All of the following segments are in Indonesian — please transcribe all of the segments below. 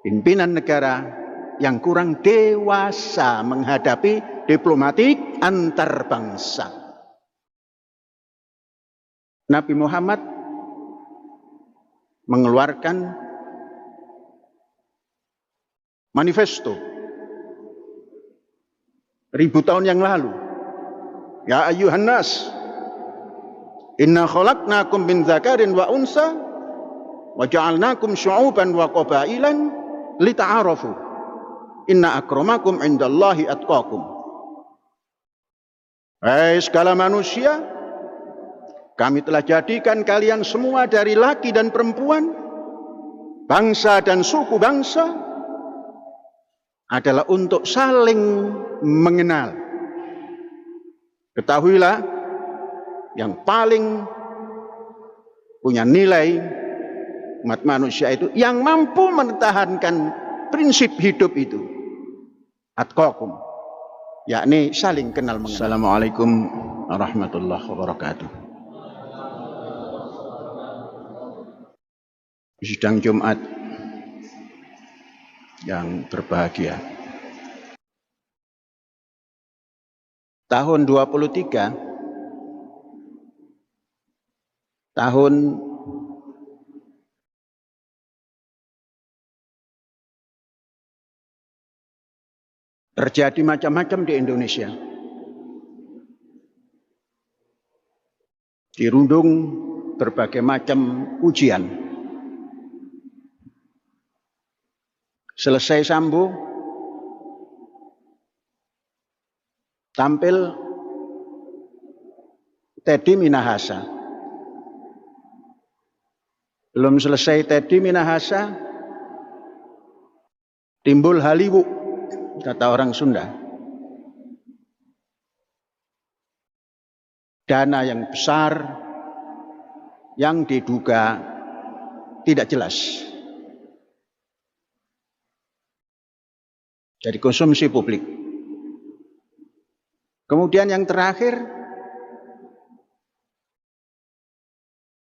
pimpinan negara yang kurang dewasa menghadapi diplomatik antar bangsa. Nabi Muhammad mengeluarkan manifesto ribu tahun yang lalu. Ya ayyuhan nas, inna khalaqnakum min dzakarin wa unsa wa ja'alnakum syu'uban wa qabailan lita'arafu. Inna akramakum indallahi atqakum. Hai segala manusia, kami telah jadikan kalian semua dari laki dan perempuan, bangsa dan suku bangsa, adalah untuk saling mengenal. Ketahuilah, yang paling punya nilai umat manusia itu yang mampu mempertahankan prinsip hidup itu, atqakum, yakni saling kenal mengenal. Assalamualaikum warahmatullahi wabarakatuh. Sidang Jumat yang berbahagia. Tahun 23, tahun terjadi macam-macam di Indonesia. Dirundung berbagai macam ujian. Selesai Sambo, tampil Teddy Minahasa. Belum selesai Teddy Minahasa, timbul Haliwu, kata orang Sunda. Dana yang besar yang diduga tidak jelas dari konsumsi publik. Kemudian yang terakhir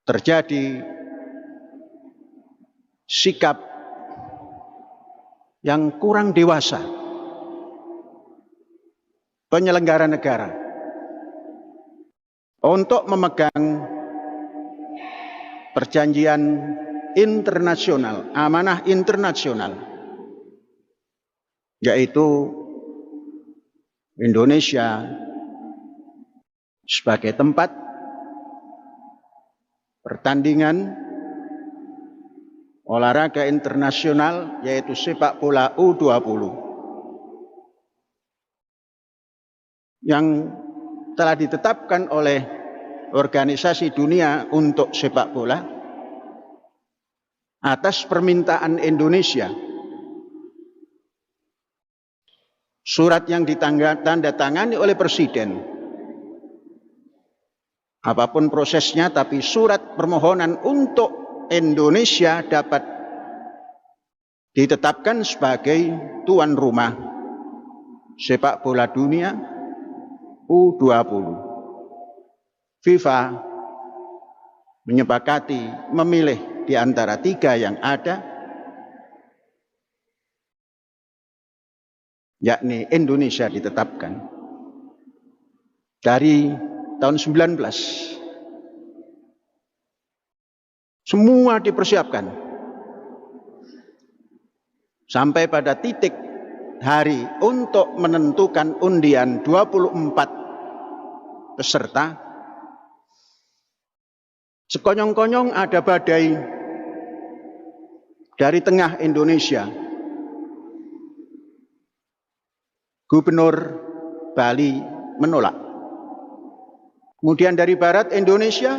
terjadi sikap yang kurang dewasa penyelenggara negara untuk memegang perjanjian internasional, amanah internasional, yaitu Indonesia sebagai tempat pertandingan olahraga internasional, yaitu sepak bola U20 yang telah ditetapkan oleh Organisasi Dunia untuk Sepak Bola atas permintaan Indonesia. Surat yang ditandatangani oleh Presiden, apapun prosesnya, tapi surat permohonan untuk Indonesia dapat ditetapkan sebagai tuan rumah sepak bola dunia U20. FIFA menyepakati memilih di antara 3 yang ada, yakni Indonesia ditetapkan. Dari tahun 19 semua dipersiapkan sampai pada titik hari untuk menentukan undian 24 peserta. Sekonyong-konyong ada badai dari tengah Indonesia. Gubernur Bali menolak. Kemudian dari barat Indonesia,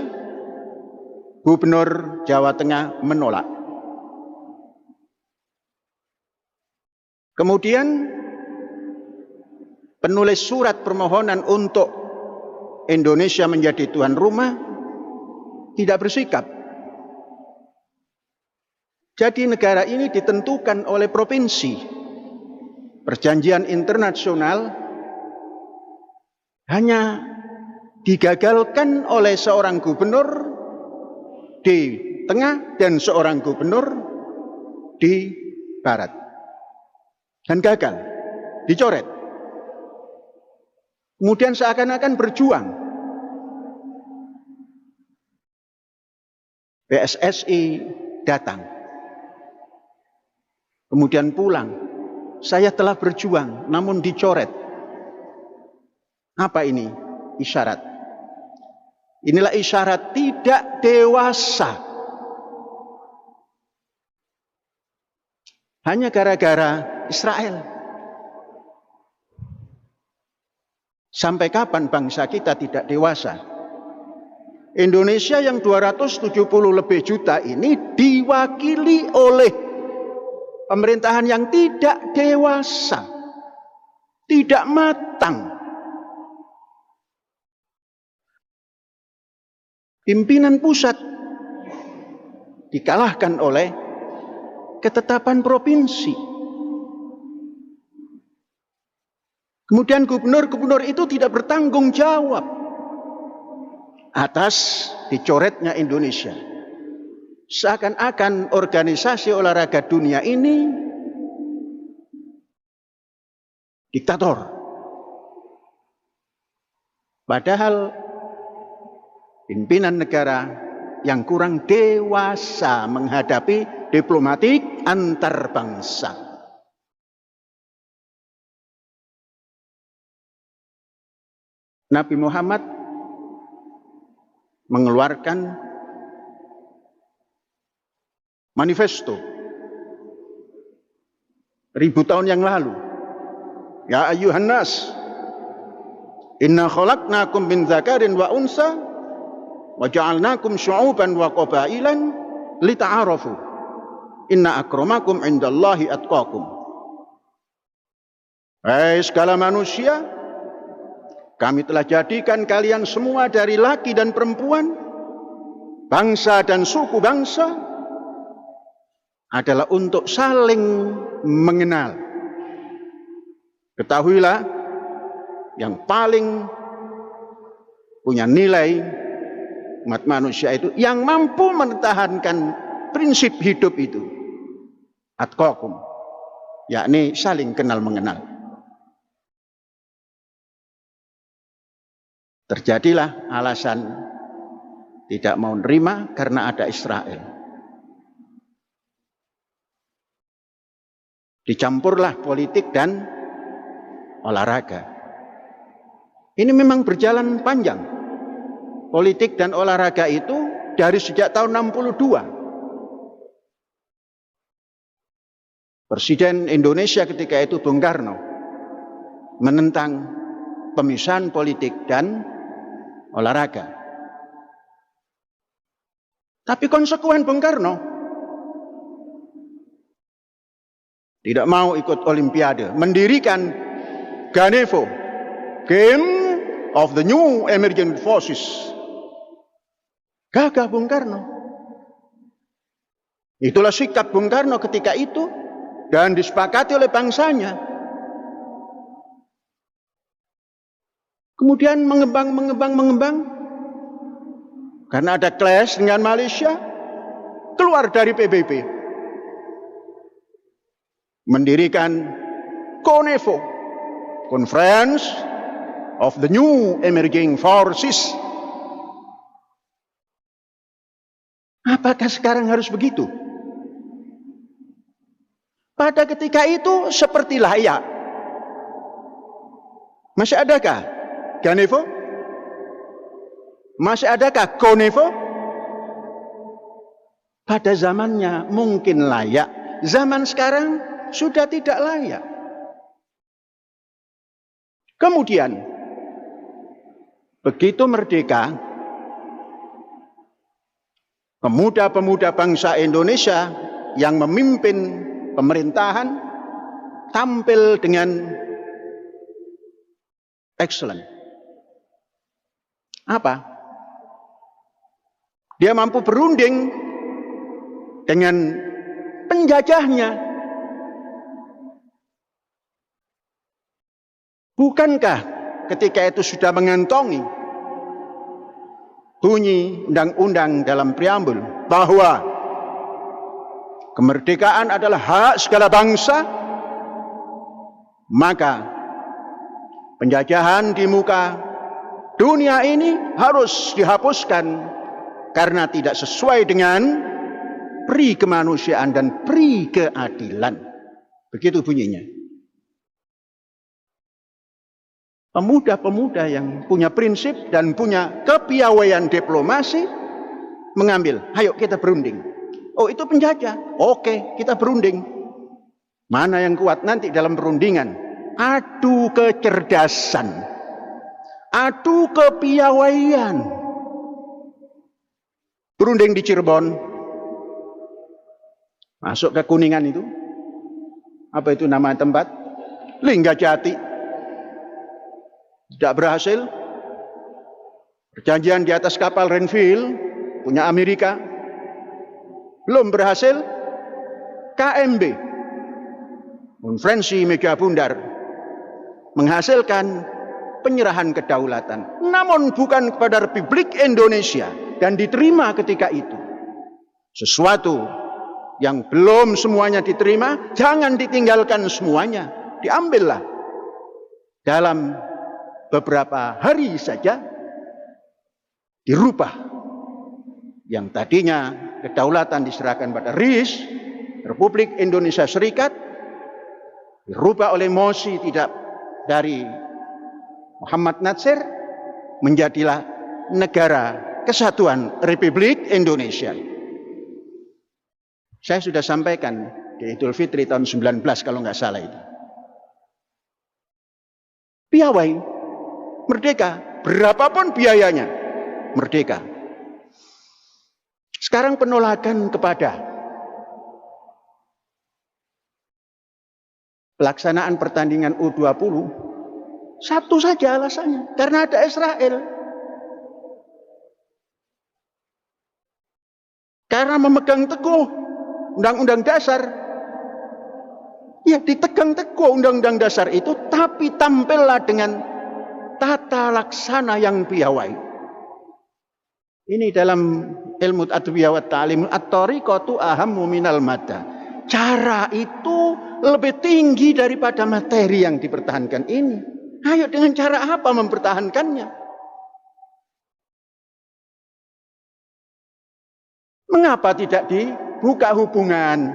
Gubernur Jawa Tengah menolak. Kemudian penulis surat permohonan untuk Indonesia menjadi tuan rumah tidak bersikap. Jadi negara ini ditentukan oleh provinsi. Perjanjian internasional hanya digagalkan oleh seorang gubernur di tengah dan seorang gubernur di Barat. Dan gagal, dicoret. Kemudian seakan-akan berjuang. PSSI datang. Kemudian pulang. Saya telah berjuang, namun dicoret. Apa ini? Isyarat. Inilah isyarat tidak dewasa. Hanya gara-gara Israel. Sampai kapan bangsa kita tidak dewasa? Indonesia yang 270 lebih juta ini diwakili oleh pemerintahan yang tidak dewasa, tidak matang. Pimpinan pusat dikalahkan oleh ketetapan provinsi. Kemudian gubernur-gubernur itu tidak bertanggung jawab atas dicoretnya Indonesia. Seakan-akan organisasi olahraga dunia ini diktator. Padahal pimpinan negara yang kurang dewasa menghadapi diplomatik antar bangsa. Nabi Muhammad mengeluarkan manifesto ribu tahun yang lalu. Ya ayyuhan nas, inna khalaqnakum min dzakarin wa unsa wa ja'alnakum syu'uban wa qabailan lita'arafu. Inna akramakum indallahi atqakum. Hai segala manusia, kami telah jadikan kalian semua dari laki dan perempuan, bangsa dan suku bangsa, adalah untuk saling mengenal. Ketahuilah, yang paling punya nilai umat manusia itu yang mampu mempertahankan prinsip hidup itu, atqakum, yakni saling kenal mengenal. Terjadilah alasan tidak mau nerima karena ada Israel. Dicampurlah politik dan olahraga. Ini memang berjalan panjang. Politik dan olahraga itu dari sejak tahun 62. Presiden Indonesia ketika itu Bung Karno menentang pemisahan politik dan olahraga. Tapi konsekuen Bung Karno tidak mau ikut Olimpiade, mendirikan Ganevo, Game of the New Emerging Forces. Gagah Bung Karno. Itulah sikap Bung Karno ketika itu dan disepakati oleh bangsanya. Kemudian mengembang. Karena ada clash dengan Malaysia, keluar dari PBB. Mendirikan CONEVO, Conference of the New Emerging Forces. Apakah sekarang harus begitu? Pada ketika itu seperti layak. Masih adakah Ganevo? Masih adakah CONEVO? Pada zamannya mungkin layak. Zaman sekarang sudah tidak layak. Kemudian begitu merdeka, pemuda-pemuda bangsa Indonesia yang memimpin pemerintahan tampil dengan excellent. Apa? Dia mampu berunding dengan penjajahnya. Bukankah ketika itu sudah mengantongi bunyi undang-undang dalam preambul bahwa kemerdekaan adalah hak segala bangsa, maka penjajahan di muka dunia ini harus dihapuskan karena tidak sesuai dengan pri kemanusiaan dan pri keadilan. Begitu bunyinya. Pemuda-pemuda yang punya prinsip dan punya kepiawaian diplomasi mengambil, ayo kita berunding. Oh, itu penjajah. Oke, kita berunding. Mana yang kuat nanti dalam perundingan? Adu kecerdasan, adu kepiawaian. Berunding di Cirebon, masuk ke Kuningan itu, apa itu nama tempat? Linggajati. Tidak berhasil. Perjanjian di atas kapal Renville punya Amerika belum berhasil. KMB, Konferensi Meja Bundar, menghasilkan penyerahan kedaulatan, namun bukan kepada Republik Indonesia, dan diterima ketika itu. Sesuatu yang belum semuanya diterima, jangan ditinggalkan semuanya, diambillah. Dalam beberapa hari saja dirubah. Yang tadinya kedaulatan diserahkan pada RIS, Republik Indonesia Serikat, dirubah oleh mosi tidak dari Muhammad Natsir, menjadilah Negara Kesatuan Republik Indonesia. Saya sudah sampaikan di Idul Fitri tahun 19 kalau nggak salah itu. Piawai, merdeka, berapapun biayanya, merdeka. Sekarang penolakan kepada pelaksanaan pertandingan U20, satu saja alasannya, karena ada Israel. Karena memegang teguh Undang-Undang Dasar. Ya, ditegang teguh Undang-Undang Dasar itu, tapi tampillah dengan tata laksana yang piawai. Ini dalam ilmu adwiyah wa ta'lim, at-tariqatu ahammu minal madda. Cara itu lebih tinggi daripada materi yang dipertahankan ini. Ayo, dengan cara apa mempertahankannya? Mengapa tidak dibuka hubungan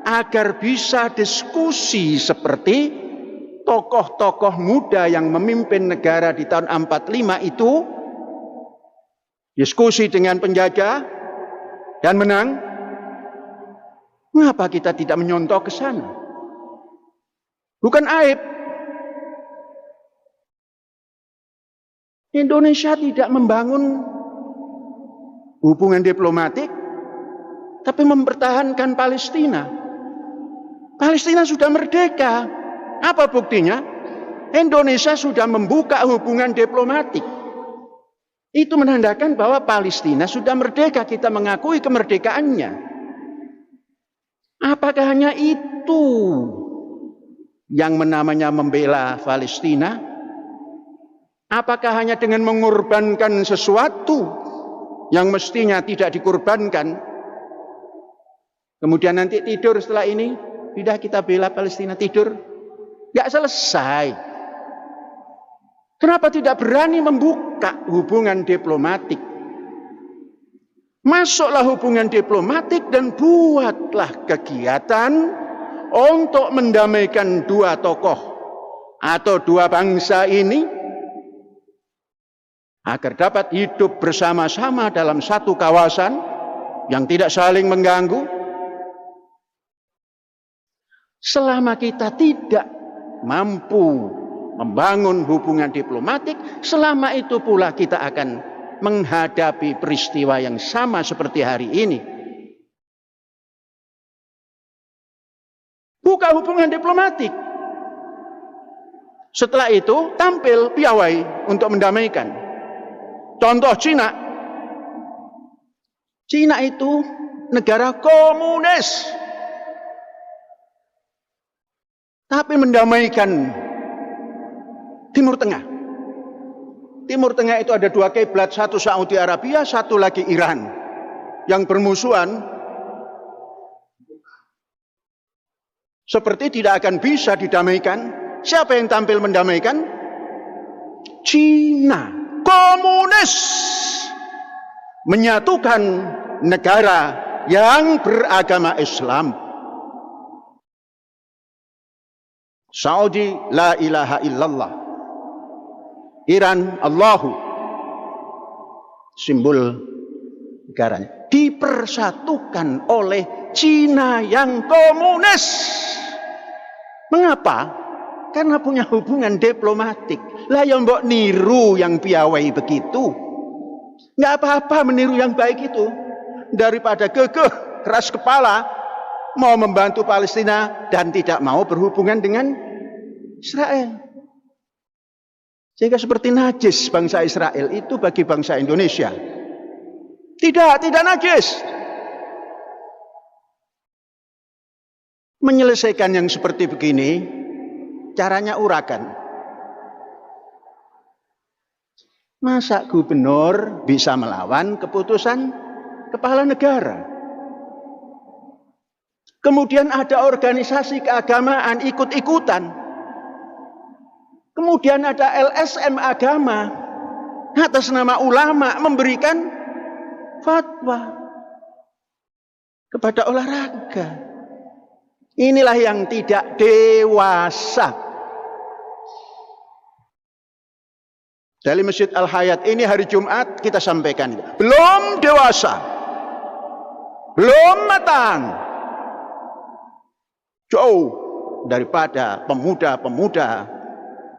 agar bisa diskusi seperti tokoh-tokoh muda yang memimpin negara di tahun 45 itu, diskusi dengan penjajah dan menang? Mengapa kita tidak menyontoh ke sana? Bukan aib. Indonesia tidak membangun hubungan diplomatik, tapi mempertahankan Palestina. Palestina sudah merdeka. Apa buktinya? Indonesia sudah membuka hubungan diplomatik. Itu menandakan bahwa Palestina sudah merdeka, kita mengakui kemerdekaannya. Apakah hanya itu yang namanya membela Palestina? Apakah hanya dengan mengorbankan sesuatu yang mestinya tidak dikorbankan, kemudian nanti tidur setelah ini, tidak kita bela Palestina, tidur? Gak selesai. Kenapa tidak berani membuka hubungan diplomatik? Masuklah hubungan diplomatik dan buatlah kegiatan untuk mendamaikan dua tokoh atau dua bangsa ini agar dapat hidup bersama-sama dalam satu kawasan yang tidak saling mengganggu. Selama kita tidak mampu membangun hubungan diplomatik, selama itu pula kita akan menghadapi peristiwa yang sama seperti hari ini. Buka hubungan diplomatik. Setelah itu tampil piawai untuk mendamaikan. Contoh Cina. Cina itu negara komunis, tapi mendamaikan Timur Tengah. Timur Tengah itu ada dua kiblat, satu Saudi Arabia, satu lagi Iran, yang bermusuhan seperti tidak akan bisa didamaikan. Siapa yang tampil mendamaikan? Cina, komunis, menyatukan negara yang beragama Islam. Saudi, la ilaha illallah. Iran, Allahu, simbol negaranya. Dipersatukan oleh Cina yang komunis. Mengapa? Karena punya hubungan diplomatik. Lah yang mbok niru yang piawai begitu. Nggak apa-apa meniru yang baik itu. Daripada kekeh, keras kepala, mau membantu Palestina dan tidak mau berhubungan dengan Israel. Sehingga seperti najis bangsa Israel itu bagi bangsa Indonesia. Tidak najis. Menyelesaikan yang seperti begini, caranya urakan. Masa gubernur bisa melawan keputusan kepala negara? Kemudian ada organisasi keagamaan ikut-ikutan. Kemudian ada LSM agama atas nama ulama memberikan fatwa kepada olahraga. Inilah yang tidak dewasa. Dari Masjid Al-Hayat ini hari Jumat kita sampaikan, belum dewasa, belum matang, jauh daripada pemuda-pemuda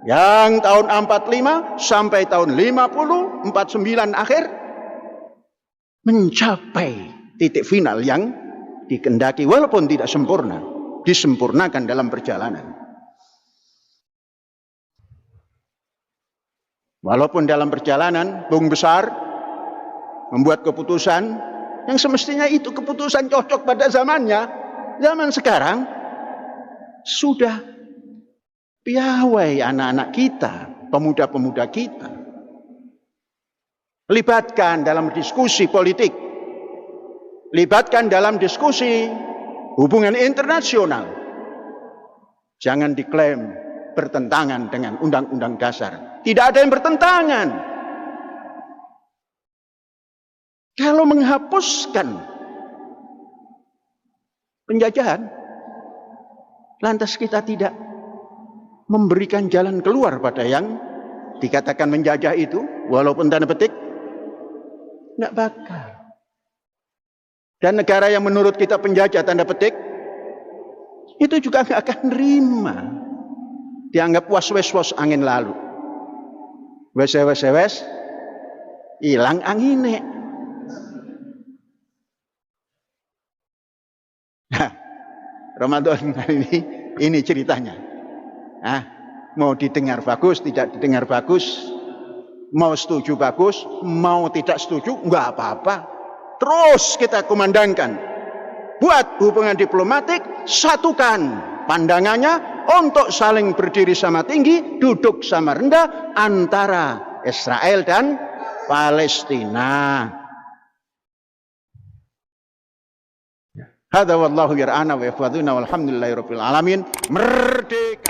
yang tahun 45 sampai tahun 50, 49 akhir mencapai titik final yang dikehendaki walaupun tidak sempurna, disempurnakan dalam perjalanan. Walaupun dalam perjalanan Bung Besar membuat keputusan yang semestinya itu keputusan cocok pada zamannya. Zaman sekarang sudah piawai anak-anak kita, pemuda-pemuda kita. Libatkan dalam diskusi politik. Libatkan dalam diskusi hubungan internasional. Jangan diklaim bertentangan dengan undang-undang dasar. Tidak ada yang bertentangan. Kalau menghapuskan penjajahan, lantas kita tidak memberikan jalan keluar pada yang dikatakan menjajah itu, walaupun tanda petik, nggak bakal. Dan negara yang menurut kita penjajah tanda petik, itu juga nggak akan nerima. Dianggap was-was angin lalu. Wes, hilang angine. Nah, Ramadan ini ceritanya. Nah, mau didengar bagus, tidak didengar bagus, mau setuju bagus, mau tidak setuju, nggak apa-apa. Terus kita kumandangkan, buat hubungan diplomatik, satukan pandangannya untuk saling berdiri sama tinggi, duduk sama rendah antara Israel dan Palestina. Hadza wallahu yar'ana wa yahfazuna walhamdulillahirabbil alamin. Merdeka.